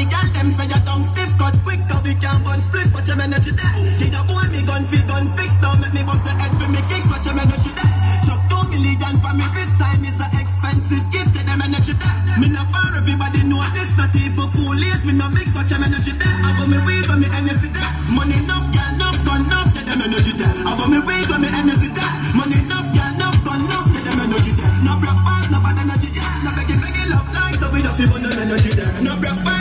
the girl them say your tongue stiff, cut quick, cause we can't burn split. Watch your energy there. Did you hold me gun fix? Don't make me bust the head for me kicks. Watch your energy there. Chuck 2 million for me this time is an expensive gift. Get them energy there. Me not bar, everybody know this. Not even cool late, me no mix. Watch your energy there. I got me weed when me energy there. Money enough, girl, enough, gun enough. Get them energy there. I got me weed when me energy there. Money enough, girl, enough, gun enough. Get them energy there. No broke fast, no bad energy there. No begging love like so we don't feel no energy there. No broke fast.